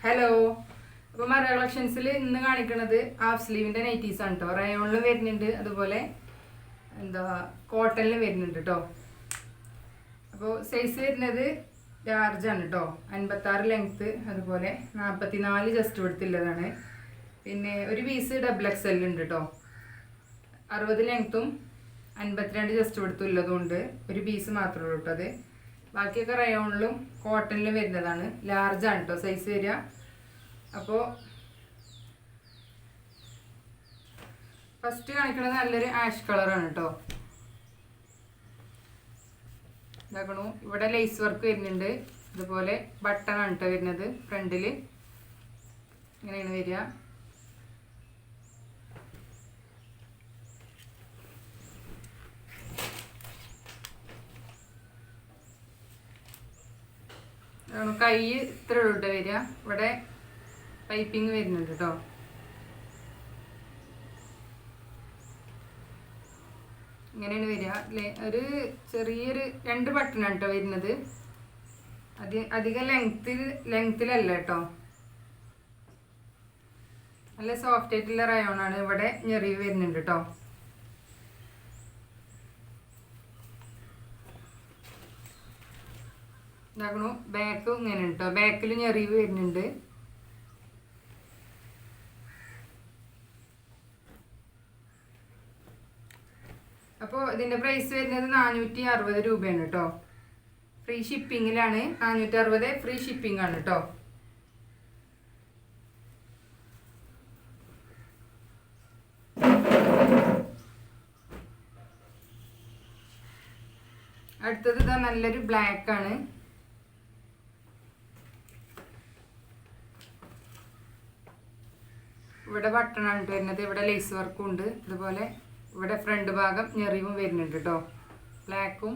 Hello. അപ്പോൾ മറ കളക്ഷൻസിൽ ഇന്ന് കാണിക്കുന്നത് ഹാഫ് സ്ലീവിൻ്റെ നൈറ്റീസ് ആണ് കേട്ടോ. റയോണിലും വരുന്നുണ്ട്, അതുപോലെ എന്താ കോട്ടണിലും വരുന്നുണ്ട് കേട്ടോ. അപ്പോൾ സൈസ് വരുന്നത് ലാർജാണ് കേട്ടോ. 56 ലെങ്ത്ത്, അതുപോലെ 44 ജസ്റ്റ് കൊടുത്തുള്ളതാണ്. പിന്നെ ഒരു പീസ് ഡബിൾ XL ഉണ്ട് കേട്ടോ. 60 ലെങ്ത്തും 52 ജസ്റ്റ് കൊടുത്തുള്ളതുകൊണ്ട് ഒരു പീസ് മാത്രമേ ഉള്ളൂ കേട്ടോ. അത് ബാക്കിയൊക്കെ റയോണിലും കോട്ടണിലും വരുന്നതാണ്. ലാർജാണ് കേട്ടോ സൈസ് വരിക. അപ്പോൾ ഫസ്റ്റ് കാണിക്കുന്നത് നല്ലൊരു ആഷ് കളറാണ് കേട്ടോ. ഇതാക്കണു, ഇവിടെ ലേസ് വർക്ക് വരുന്നുണ്ട്, അതുപോലെ ബട്ടണാണ് കേട്ടോ വരുന്നത്. ഫ്രണ്ടിൽ ഇങ്ങനെയാണ് വരിക. കൈ ഇത്ര ഉള്ളൂ വരിക. ഇവിടെ പൈപ്പിങ് വരുന്നുണ്ട് കേട്ടോ. ഇങ്ങനെയാണ് വരിക. ഒരു ചെറിയൊരു 2 ബട്ടണാണ് കേട്ടോ വരുന്നത്. അധികം ലെങ്ത്തിലല്ല കേട്ടോ. നല്ല സോഫ്റ്റ് ആയിട്ടുള്ള റയോണാണ്. ഇവിടെ ഞെറിവ് വരുന്നുണ്ട് കേട്ടോ. ഇതാക്കണു, ബാക്ക് ഇങ്ങനെ കേട്ടോ. ബാക്കിൽ ഞെറിവ് വരുന്നുണ്ട്. അപ്പോൾ ഇതിൻ്റെ പ്രൈസ് വരുന്നത് 460 രൂപയാണ് കേട്ടോ. ഫ്രീ ഷിപ്പിങ്ങിലാണ്. 460 ഫ്രീ ഷിപ്പിംഗ് ആണ് കേട്ടോ. അടുത്തത് ഇതാ നല്ലൊരു ബ്ലാക്ക് ആണ്. ഇവിടെ ബട്ടണാണ് വരുന്നത്. ഇവിടെ ലേസ് വർക്കും ഉണ്ട്, അതുപോലെ ഇവിടെ ഫ്രണ്ട് ഭാഗം ഞെറിവും വരുന്നുണ്ട് കേട്ടോ. ബ്ലാക്കും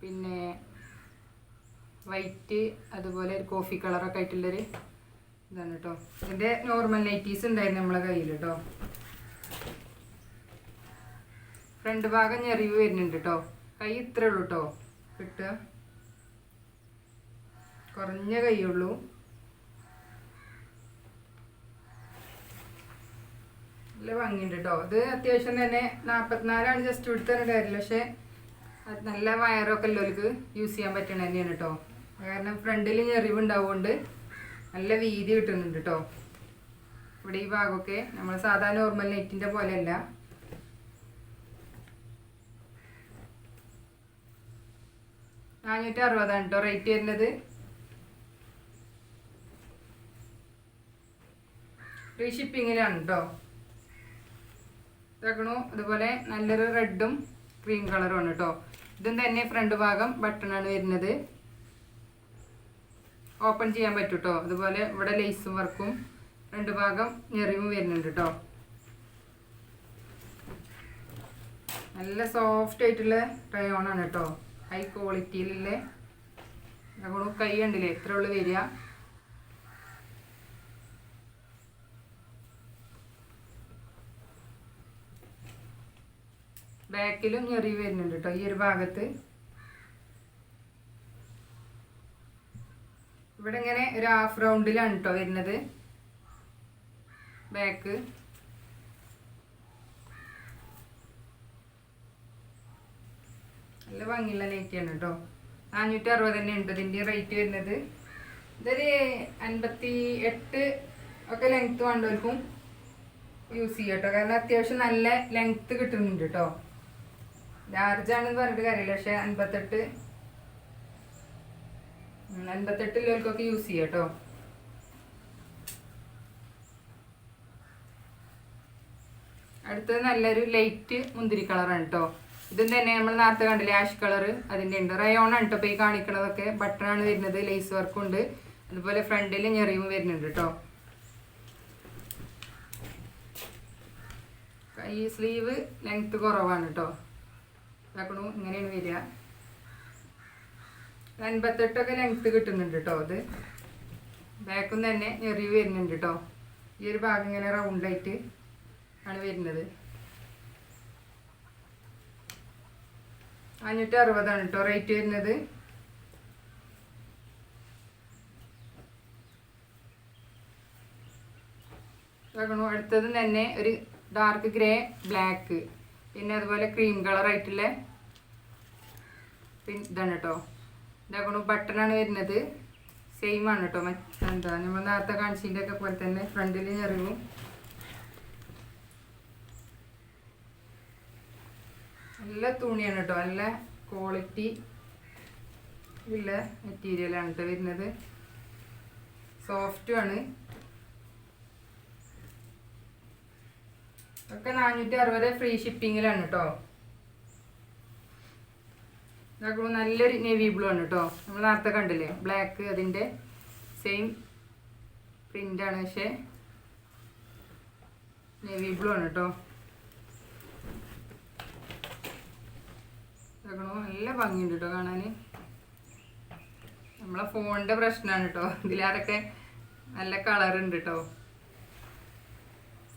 പിന്നെ വൈറ്റ്, അതുപോലെ ഒരു കോഫി കളറൊക്കെ ആയിട്ടുള്ളൊരു ഇതാണ് കേട്ടോ. ഇതിൻ്റെ നോർമൽ നൈറ്റീസ് ഉണ്ടായിരുന്നു നമ്മളെ കയ്യിൽ കേട്ടോ. ഫ്രണ്ട് ഭാഗം ഞെറിവ് വരുന്നുണ്ട് കേട്ടോ. കൈ ഇത്രേ ഉള്ളൂ കേട്ടോ കിട്ടുക. കുറഞ്ഞ കൈയുള്ളൂ. നല്ല ഭംഗിയുണ്ട് കേട്ടോ. ഇത് അത്യാവശ്യം തന്നെ 44 ജസ്റ്റ് എടുത്തതിന് കാര്യമില്ല, പക്ഷെ അത് നല്ല വയറൊക്കെ ഉള്ളവർക്ക് യൂസ് ചെയ്യാൻ പറ്റണ തന്നെയാണ് കേട്ടോ. കാരണം ഫ്രണ്ടിൽ ഞെറിവ് ഉണ്ടാവുകൊണ്ട് നല്ല വീതി കിട്ടുന്നുണ്ട് കേട്ടോ. ഇവിടെ ഈ ഭാഗമൊക്കെ നമ്മൾ സാധാരണ നോർമൽ നെറ്റിൻ്റെ പോലെയല്ല. $460 കേട്ടോ റേറ്റ് വരുന്നത്. ഫ്രീ ഷിപ്പിങ്ങിലാണ് കേട്ടോ. ഇതാക്കണു, അതുപോലെ നല്ലൊരു റെഡും ക്രീം കളറുമാണ് കേട്ടോ. ഇതും തന്നെ ഫ്രണ്ട് ഭാഗം ബട്ടണാണ് വരുന്നത്. ഓപ്പൺ ചെയ്യാൻ പറ്റും കേട്ടോ. അതുപോലെ ഇവിടെ ലേസും വർക്കും ഫ്രണ്ട് ഭാഗം ഞെറിവും വരുന്നുണ്ട് കേട്ടോ. നല്ല സോഫ്റ്റ് ആയിട്ടുള്ള റയോണാണ് കേട്ടോ. ഹൈ ക്വാളിറ്റിയിലുള്ള. കൈ കണ്ടില്ലേ എത്ര ഉള്ളു വരിക. ബാക്കിലും ഞെറിവ് വരുന്നുണ്ട് കേട്ടോ. ഈ ഒരു ഭാഗത്ത് ഇവിടെ ഇങ്ങനെ ഒരു ഹാഫ് റൗണ്ടിലാണ് കേട്ടോ വരുന്നത് ബാക്ക്. നല്ല ഭംഗിയുള്ള നൈറ്റിയാണ് കേട്ടോ. 460 തന്നെ ഉണ്ട് ഇതിൻ്റെ റേറ്റ് വരുന്നത്. ഇതൊരു 58 ഒക്കെ ലെങ്ത്ത് വേണ്ടവർക്കും യൂസ് ചെയ്യാം കേട്ടോ. കാരണം അത്യാവശ്യം നല്ല ലെങ്ത്ത് കിട്ടുന്നുണ്ട് കേട്ടോ. ലാർജാണെന്ന് പറഞ്ഞിട്ട് കാര്യമില്ല, പക്ഷെ 58 ഉള്ളവർക്കൊക്കെ യൂസ് ചെയ്യാം കേട്ടോ. അടുത്തത് നല്ലൊരു ലൈറ്റ് മുന്തിരി കളറാണ് കേട്ടോ. ഇതും തന്നെ നമ്മൾ നേരത്തെ കണ്ടില്ലേ ആഷ് കളർ, അതിൻ്റെ ഉണ്ട്. റയോണാണ് കേട്ടോ ഇപ്പോൾ ഈ കാണിക്കണതൊക്കെ. ബട്ടണാണ് വരുന്നത്, ലേസ് വർക്കും ഉണ്ട്, അതുപോലെ ഫ്രണ്ടിൽ ഞെറിവും വരുന്നുണ്ട് കേട്ടോ. ഈ സ്ലീവ് ലെങ്ത്ത് കുറവാണ് കേട്ടോ. ഇതാക്കണു, ഇങ്ങനെയാണ് വരിക. 58 ലെങ്ത്ത് കിട്ടുന്നുണ്ട് കേട്ടോ. അത് ബാക്കും തന്നെ ഞെറിവ് വരുന്നുണ്ട് കേട്ടോ. ഈ ഒരു ഭാഗം ഇങ്ങനെ റൗണ്ടായിട്ട് ആണ് വരുന്നത്. 560 കേട്ടോ റേറ്റ് വരുന്നത്. ഇതാക്കണു. അടുത്തത് തന്നെ ഒരു ഡാർക്ക് ഗ്രേ ബ്ലാക്ക്, പിന്നെ അതുപോലെ ക്രീം കളർ ആയിട്ടുള്ള ഇതാണ് കേട്ടോ. ഇതാക്കണു. ബട്ടണാണ് വരുന്നത്. സെയിം ആണ് കേട്ടോ. എന്താ നമ്മൾ നേരത്തെ കാണിച്ചതിൻ്റെ ഒക്കെ പോലെ തന്നെ ഫ്രണ്ടിൽ ഞെറിവും. നല്ല തുണിയാണ് കേട്ടോ. നല്ല ക്വാളിറ്റി ഉള്ള മെറ്റീരിയലാണ് കേട്ടോ വരുന്നത്. സോഫ്റ്റും ആണ്. ഒക്കെ 460 ഫ്രീ ഷിപ്പിങ്ങിലാണ് കേട്ടോ. ഇതാക്കുമ്പോൾ നല്ലൊരു നേവി ബ്ലൂ ആണ് കേട്ടോ. നമ്മൾ നേരത്തെ കണ്ടില്ലേ ബ്ലാക്ക്, അതിൻ്റെ സെയിം പ്രിൻ്റാണ്, പക്ഷേ നേവി ബ്ലൂ ആണ് കേട്ടോ. ഇതാക്കണോ നല്ല ഭംഗിയുണ്ട് കേട്ടോ കാണാൻ. നമ്മളെ ഫോണിൻ്റെ പ്രശ്നമാണ് കേട്ടോ. ഇതിലാരൊക്കെ നല്ല കളറുണ്ട് കേട്ടോ.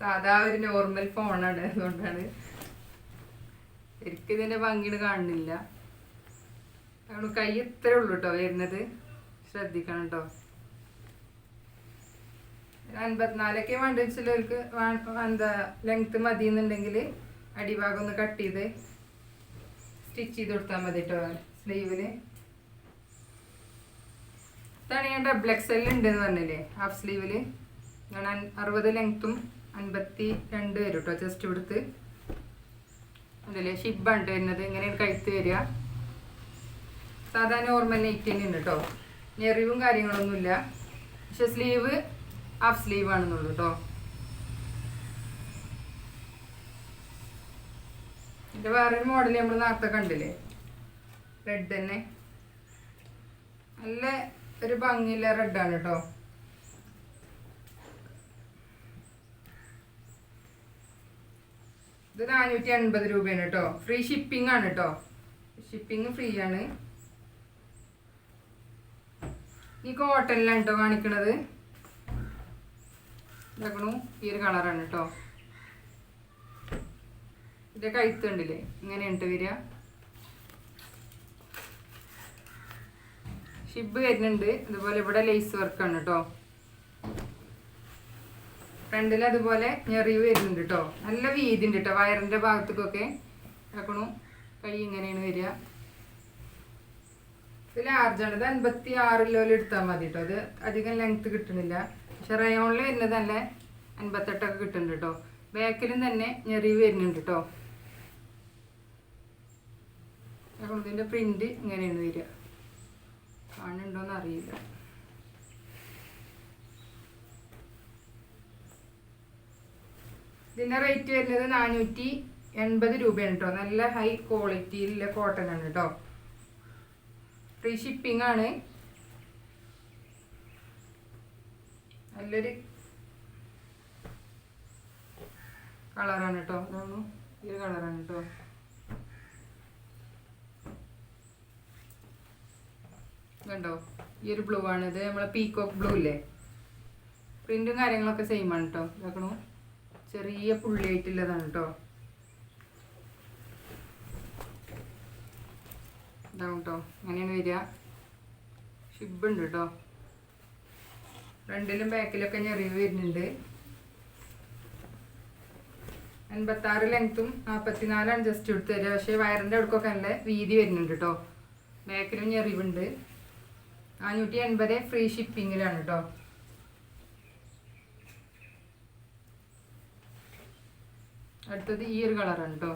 സാധാ ഒരു നോർമൽ ഫോണാണ്, അതുകൊണ്ടാണ് ശരിക്കും ഇതിൻ്റെ ഭംഗിയുടെ കാണുന്നില്ല. അതുകൊണ്ട് കൈ ഇത്രേ ഉള്ളൂ കേട്ടോ വരുന്നത്, ശ്രദ്ധിക്കണം കേട്ടോ. 54 വേണ്ട വെച്ചില്ലവർക്ക് എന്താ ലെങ്ത്ത് മതി എന്നുണ്ടെങ്കിൽ അടിഭാഗം ഒന്ന് കട്ട് ചെയ്ത് സ്റ്റിച്ച് ചെയ്ത് കൊടുത്താൽ മതി കേട്ടോ സ്ലീവില്. ഇതാണ് ഞാൻ XXL ഉണ്ടെന്ന് പറഞ്ഞില്ലേ ഹാഫ് സ്ലീവില്. ഞാൻ 60 ലെങ്ത്തും 52 വരും കേട്ടോ ജസ്റ്റ് കൊടുത്ത്. അതല്ലേ ഷിബാണ് വരുന്നത്. ഇങ്ങനെയാണ് കഴുത്ത് വരിക. സാധാരണ നോർമൽ നെയ്റ്റ് തന്നെയുണ്ട് കേട്ടോ. ഞെറിവും കാര്യങ്ങളൊന്നുമില്ല. പക്ഷെ സ്ലീവ് ഹാഫ് സ്ലീവ് ആണെന്നുള്ളൂ കേട്ടോ. ഇതിൻ്റെ വേറൊരു മോഡൽ നമ്മൾ നേരത്തെ കണ്ടില്ലേ, റെഡ് തന്നെ. നല്ല ഒരു ഭംഗിയുള്ള റെഡാണ് കേട്ടോ. ഇത് 480 രൂപയാണ് കേട്ടോ. ഫ്രീ ഷിപ്പിംഗ് ആണ് കേട്ടോ. ഷിപ്പിംഗ് ഫ്രീ ആണ്. ഈ കോട്ടണിലാണ് കേട്ടോ കാണിക്കണത്. ഇതാക്കണു ഈ ഒരു കളറാണ് കേട്ടോ. ഇതിൻ്റെ കഴുത്ത് കണ്ടില്ലേ ഇങ്ങനെയുണ്ട് വരിക. ഷിബ് വരുന്നുണ്ട്. അതുപോലെ ഇവിടെ ലേസ് വർക്കാണ് കേട്ടോ. ഫ്രണ്ടിൽ അതുപോലെ ഞെറിവ് വരുന്നുണ്ട് കേട്ടോ. നല്ല വീതി ഉണ്ട് കേട്ടോ വയറിൻ്റെ ഭാഗത്തേക്കൊക്കെ. ആക്കണു കൈ ഇങ്ങനെയാണ് വരിക. ഇത് ലാർജാണ്. ഇത് 56 കിലോയിൽ എടുത്താൽ മതി കേട്ടോ. ഇത് അധികം ലെങ്ത്ത് കിട്ടണില്ല. പക്ഷെ റയോണിൽ വരുന്നത് നല്ല 58 കിട്ടുന്നുണ്ട് കേട്ടോ. ബാക്കിലും തന്നെ ഞെറിവ് വരുന്നുണ്ട് കേട്ടോ. അപ്പോൾ ഇതിൻ്റെ പ്രിന്റ് ഇങ്ങനെയാണ് വരിക. കാണുന്നുണ്ടോയെന്ന് അറിയില്ല. ഇതിൻ്റെ റേറ്റ് വരുന്നത് 480 രൂപയാണ് കേട്ടോ. നല്ല ഹൈ ക്വാളിറ്റിയിലുള്ള കോട്ടൺ ആണ് കേട്ടോ. ഫ്രീ ഷിപ്പിംഗ് ആണ്. നല്ലൊരു കളറാണ് കേട്ടോ. അതാണ് ഈ ഒരു കളറാണ് കേട്ടോ. കണ്ടോ ഈ ഒരു ബ്ലൂ ആണ്. ഇത് നമ്മളെ പീകോക്ക് ബ്ലൂ ഇല്ലേ. പ്രിന്റും കാര്യങ്ങളൊക്കെ സെയിം ആണ് കേട്ടോ. ഇതാക്കണു ചെറിയ പുള്ളിയായിട്ടുള്ളതാണ് കേട്ടോ. ഇതാവും കേട്ടോ. അങ്ങനെയാണ് വരിക. ഷിബുണ്ട് കേട്ടോ. ഫ്രണ്ടിലും ബാക്കിലൊക്കെ ഞെറിവ് വരുന്നുണ്ട്. 56 ലെങ്ത്തും 44 ജസ്റ്റ് എടുത്ത് തരിക. പക്ഷേ വയറിൻ്റെ അടുക്കൊക്കെ നല്ല വീതി വരുന്നുണ്ട് കേട്ടോ. ബാക്കിലും ഞെറിവുണ്ട്. 480 ഫ്രീ ഷിപ്പിങ്ങിലാണ് കേട്ടോ. അടുത്തത് ഈ ഒരു കളറാണ് കേട്ടോ.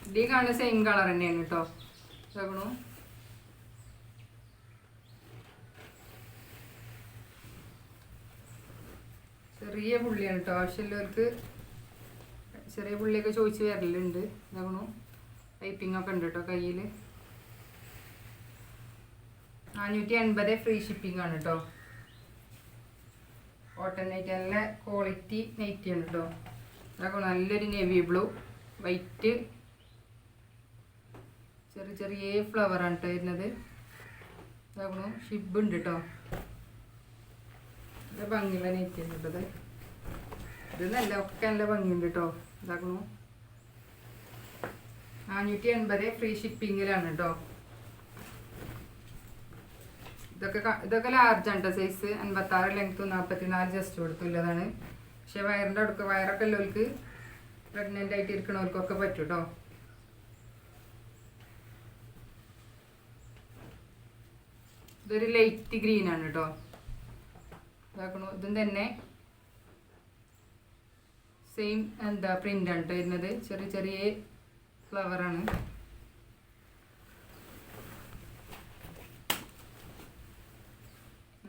ഇത് കാണുന്ന സെയിം കളർ തന്നെയാണ് കേട്ടോ. നോക്കണു ചെറിയ പുള്ളിയാണ് കേട്ടോ. ആവശ്യമുള്ളവർക്ക് ചെറിയ പുള്ളിയൊക്കെ ചോദിച്ച് വരലുണ്ട്. നോക്കണു പൈപ്പിംഗ് ഒക്കെ ഉണ്ട് കേട്ടോ കയ്യിൽ. 480 ഫ്രീ ഷിപ്പിംഗ് ആണ് കേട്ടോ. കോട്ടൺ നൈറ്റ് നല്ല ക്വാളിറ്റി നൈറ്റിയാണ് കേട്ടോ. അതൊക്കെ നല്ലൊരു നേവി ബ്ലൂ വൈറ്റ് ചെറിയ ചെറിയ ഫ്ലവറാണ് കേട്ടോ വരുന്നത്. അതാകണു ഷിബ് ഉണ്ട് കേട്ടോ. നല്ല ഭംഗിയുള്ള നൈറ്റ് ഉണ്ട് കേട്ടത്. ഇത് നല്ല ഒക്കെ നല്ല ഭംഗിയുണ്ട് കേട്ടോ. ഇതാക്കണു 480 ഫ്രീ ഷിപ്പിങ്ങിലാണ് കേട്ടോ. ഇതൊക്കെ ലാർജ് ആണ് സൈസ്. 56 ലെങ്ത്തും 44 ജസ്റ്റ് കൊടുത്തുള്ളതാണ്. പക്ഷെ വയറിൻ്റെ അടുക്ക് വയറൊക്കെ ഉള്ളവർക്ക് പ്രഗ്നൻ്റ് ആയിട്ട് ഇരിക്കണവർക്കൊക്കെ പറ്റും കേട്ടോ. ഇതൊരു ലൈറ്റ് ഗ്രീൻ ആണ് കേട്ടോ. ഇതാക്കണു ഇതും തന്നെ സെയിം പ്രിൻ്റ് ആണ് കേട്ടോ വരുന്നത്. ചെറിയ ചെറിയ ഫ്ലവറാണ്.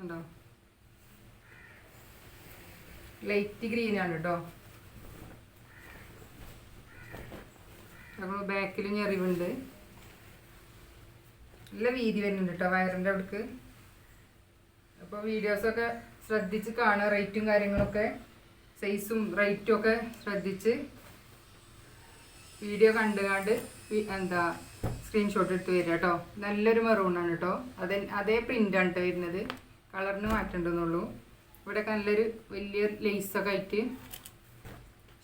ഉണ്ടോ, ലൈറ്റ് ഗ്രീൻ ആണ് കേട്ടോ. അപ്പോൾ ബാക്കിൽ ഞെറിവുണ്ട്. നല്ല വീതി വരുന്നുണ്ട് കേട്ടോ വയറിൻ്റെ അവിടേക്ക്. അപ്പോൾ വീഡിയോസൊക്കെ ശ്രദ്ധിച്ച് കാണുക. റേറ്റും കാര്യങ്ങളൊക്കെ സൈസും റേറ്റും ഒക്കെ ശ്രദ്ധിച്ച് വീഡിയോ കണ്ടുകാണ്ട് സ്ക്രീൻഷോട്ട് എടുത്ത് വരിക കേട്ടോ. നല്ലൊരു മെറൂണാണ് കേട്ടോ. അതേ പ്രിൻ്റാണ് കേട്ടോ വരുന്നത്. കളറിന് മാറ്റണ്ടെന്നുള്ളൂ. ഇവിടെയൊക്കെ നല്ലൊരു വലിയ ലേസൊക്കെ ആയിട്ട്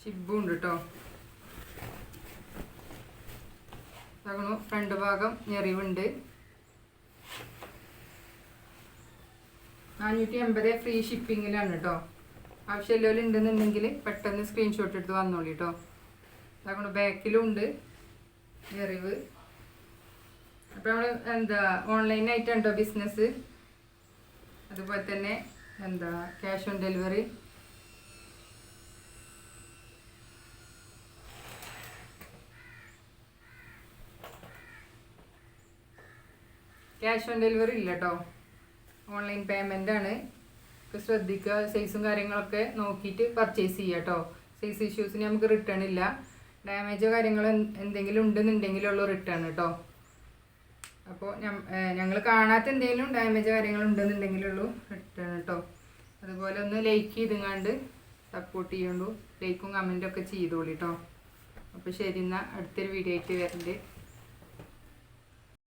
ഷിബും ഉണ്ട് കേട്ടോ. ഫ്രണ്ട് ഭാഗം ഞെറിവുണ്ട്. 480 ഫ്രീ ഷിപ്പിങ്ങിലാണ് കേട്ടോ. ആവശ്യമില്ലപോലെ ഉണ്ടെന്നുണ്ടെങ്കിൽ പെട്ടെന്ന് സ്ക്രീൻഷോട്ട് എടുത്ത് വന്നോളൂ കേട്ടോ. അതുകൊണ്ട് ബാക്കിലും ഉണ്ട് ഞെറിവ്. അപ്പോൾ നമ്മൾ ഓൺലൈനായിട്ടാണ് കേട്ടോ ബിസിനസ്. അതുപോലെ തന്നെ cash on delivery. Cash on delivery ഇല്ല കേട്ടോ. ഓൺലൈൻ പേയ്മെൻ്റ് ആണ്. ശ്രദ്ധിക്കുക. സൈസും കാര്യങ്ങളൊക്കെ നോക്കിയിട്ട് പർച്ചേസ് ചെയ്യുക കേട്ടോ. സൈസ് ഇഷ്യൂസിന് നമുക്ക് റിട്ടേൺ ഇല്ല. ഡാമേജോ കാര്യങ്ങളോ എന്തെങ്കിലും ഉണ്ടെന്നുണ്ടെങ്കിലുള്ളൂ റിട്ടേൺ കേട്ടോ. അപ്പോൾ ഞങ്ങൾ കാണാത്ത എന്തെങ്കിലും ഡാമേജ് കാര്യങ്ങളുണ്ടെന്നുണ്ടെങ്കിലുള്ളൂ റിട്ടേൺ കേട്ടോ. അതുപോലെ ഒന്ന് ലൈക്ക് ചെയ്തുങ്ങാണ്ട് സപ്പോർട്ട് ചെയ്യുള്ളൂ. ലൈക്കും കമൻറ്റും ഒക്കെ ചെയ്തോളൂ കേട്ടോ. അപ്പോൾ ശരി, എന്നാൽ അടുത്തൊരു വീഡിയോ ആയിട്ട് വരുന്നുണ്ട്.